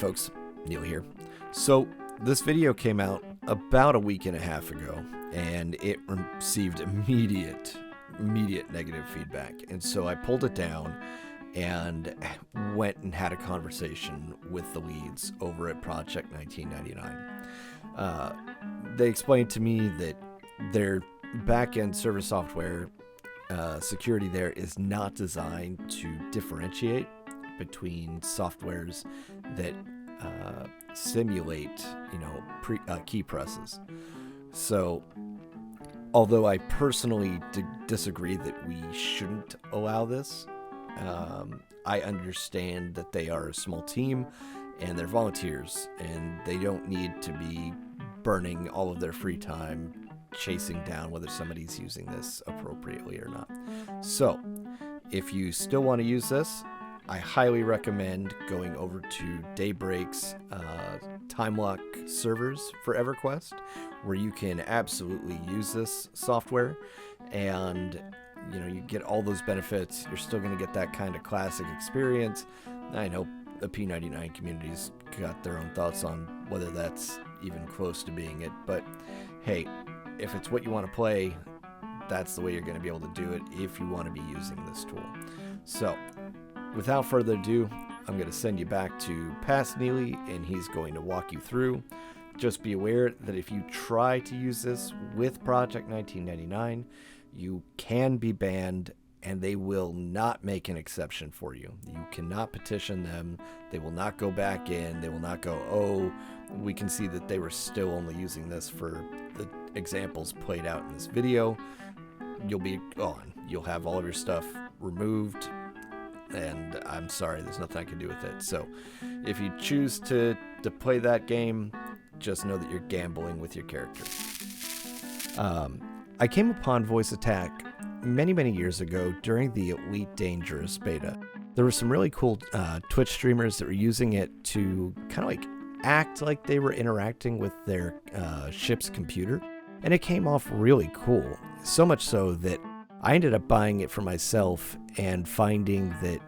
folks, Neil here. So this video came out about a week and a half ago, and it received immediate negative feedback. And so I pulled it down and went and had a conversation with the leads over at Project 1999. They explained to me that their back-end server software security there is not designed to differentiate between softwares that simulate, key presses. So, although I personally disagree that we shouldn't allow this, I understand that they are a small team and they're volunteers and they don't need to be burning all of their free time chasing down whether somebody's using this appropriately or not. So, if you still want to use this, I highly recommend going over to Daybreak's time lock servers for EverQuest, where you can absolutely use this software and you get all those benefits. You're still going to get that kind of classic experience. I know the P99 community's got their own thoughts on whether that's even close to being it, but hey, if it's what you want to play, that's the way you're going to be able to do it if you want to be using this tool. So, without further ado, I'm going to send you back to Past Neely, and he's going to walk you through. Just be aware that if you try to use this with Project 1999, you can be banned, and they will not make an exception for you. You cannot petition them. They will not go back in. They will not go, oh, we can see that they were still only using this for the examples played out in this video. You'll be gone. You'll have all of your stuff removed, and I'm sorry, there's nothing I can do with it. So if you choose to play that game, just know that you're gambling with your character. I came upon VoiceAttack many years ago during the Elite Dangerous beta. There were some really cool Twitch streamers that were using it to kind of like act like they were interacting with their ship's computer, and it came off really cool. So much so that I ended up buying it for myself and finding that,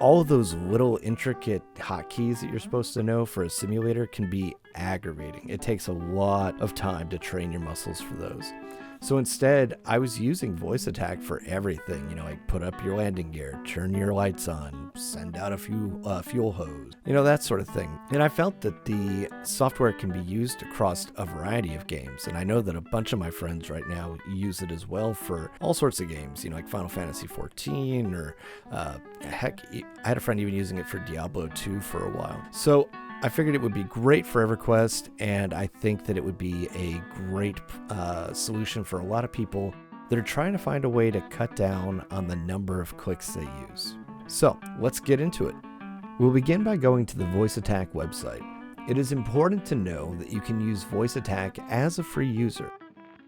all of those little intricate hotkeys that you're supposed to know for a simulator can be aggravating. It takes a lot of time to train your muscles for those. So instead, I was using VoiceAttack for everything. Like put up your landing gear, turn your lights on, send out a fuel hose, that sort of thing. And I felt that the software can be used across a variety of games. And I know that a bunch of my friends right now use it as well for all sorts of games, like Final Fantasy XIV or heck, I had a friend even using it for Diablo 2 for a while. So I figured it would be great for EverQuest, and I think that it would be a great solution for a lot of people that are trying to find a way to cut down on the number of clicks they use. So, let's get into it. We'll begin by going to the VoiceAttack website. It is important to know that you can use VoiceAttack as a free user.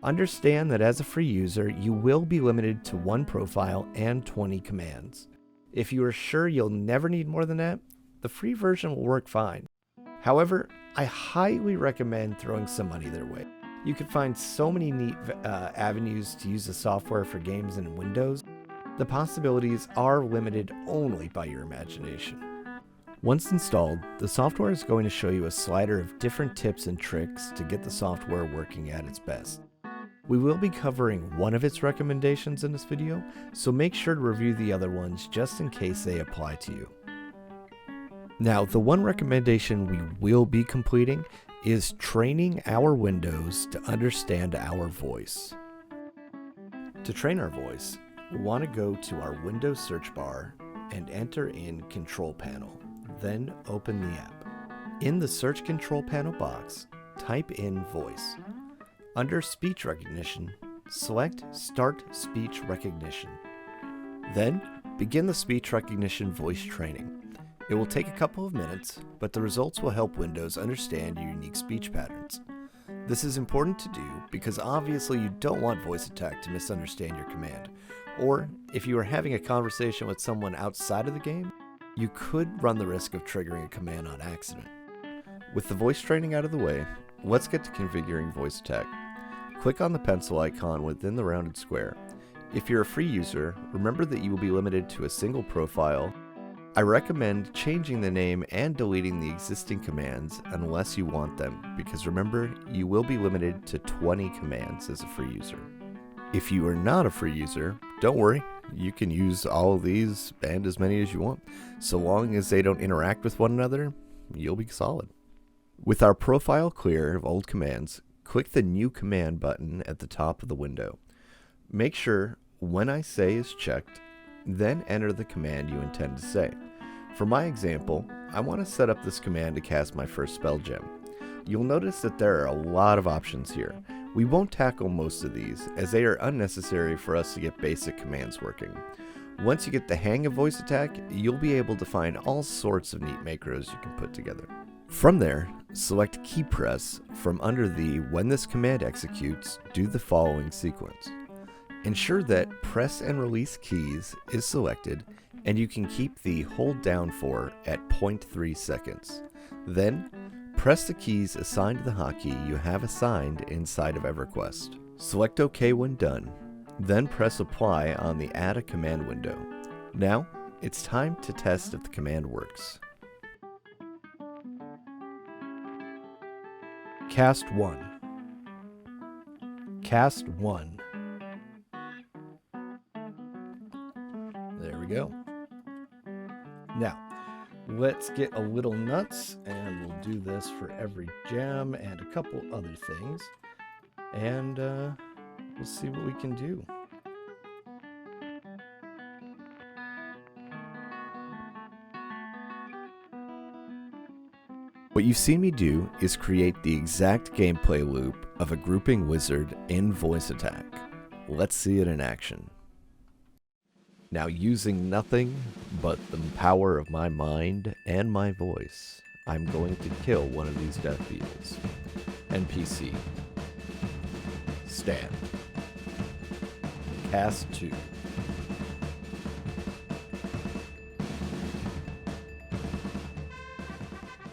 Understand that as a free user, you will be limited to 1 profile and 20 commands. If you are sure you'll never need more than that, the free version will work fine. However, I highly recommend throwing some money their way. You can find so many neat avenues to use the software for games in Windows. The possibilities are limited only by your imagination. Once installed, the software is going to show you a slider of different tips and tricks to get the software working at its best. We will be covering one of its recommendations in this video, so make sure to review the other ones just in case they apply to you. Now, the one recommendation we will be completing is training our Windows to understand our voice. To train our voice, we want to go to our Windows search bar and enter in Control Panel, then open the app. In the Search Control Panel box, type in Voice. Under Speech Recognition, select Start Speech Recognition. Then, begin the speech recognition voice training. It will take a couple of minutes, but the results will help Windows understand your unique speech patterns. This is important to do because obviously you don't want VoiceAttack to misunderstand your command, or if you are having a conversation with someone outside of the game, you could run the risk of triggering a command on accident. With the voice training out of the way, let's get to configuring VoiceAttack. Click on the pencil icon within the rounded square. If you're a free user, remember that you will be limited to a single profile I recommend changing the name and deleting the existing commands unless you want them, because remember, you will be limited to 20 commands as a free user. If you are not a free user, don't worry, you can use all of these and as many as you want. So long as they don't interact with one another, you'll be solid. With our profile clear of old commands, click the New Command button at the top of the window. Make sure When I Say is checked, then enter the command you intend to say. For my example, I want to set up this command to cast my first spell gem. You'll notice that there are a lot of options here. We won't tackle most of these, as they are unnecessary for us to get basic commands working. Once you get the hang of VoiceAttack, you'll be able to find all sorts of neat macros you can put together. From there, select Key Press from under the When this command executes, do the following sequence. Ensure that Press and Release Keys is selected, and you can keep the Hold Down for at 0.3 seconds. Then, press the keys assigned to the hotkey you have assigned inside of EverQuest. Select OK when done, then press Apply on the Add a Command window. Now, it's time to test if the command works. Cast 1. Cast 1. There we go. Now, let's get a little nuts, and we'll do this for every gem and a couple other things. And we'll see what we can do. What you've seen me do is create the exact gameplay loop of a grouping wizard in VoiceAttack. Let's see it in action. Now, using nothing but the power of my mind and my voice, I'm going to kill one of these death beetles. NPC. Stand. Cast 2.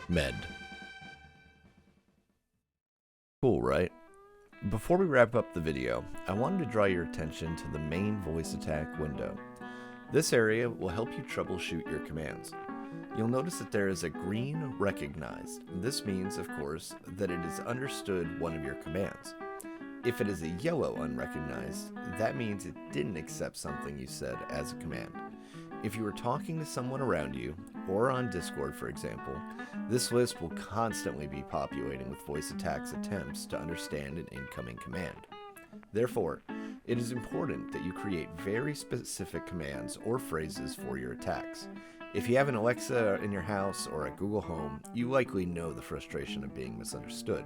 Med. Cool, right? Before we wrap up the video, I wanted to draw your attention to the main VoiceAttack window. This area will help you troubleshoot your commands. You'll notice that there is a green recognized. This means, of course, that it has understood one of your commands. If it is a yellow unrecognized, that means it didn't accept something you said as a command. If you are talking to someone around you, or on Discord for example, this list will constantly be populating with VoiceAttack's attempts to understand an incoming command. Therefore, it is important that you create very specific commands or phrases for your attacks. If you have an Alexa in your house or a Google Home, you likely know the frustration of being misunderstood.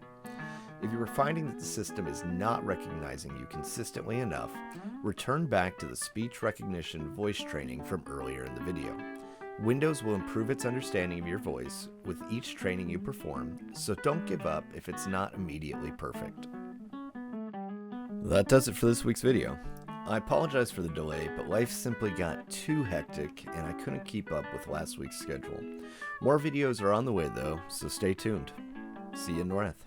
If you are finding that the system is not recognizing you consistently enough, return back to the speech recognition voice training from earlier in the video. Windows will improve its understanding of your voice with each training you perform, so don't give up if it's not immediately perfect. That does it for this week's video. I apologize for the delay, but life simply got too hectic and I couldn't keep up with last week's schedule. More videos are on the way though, so stay tuned. See you in North.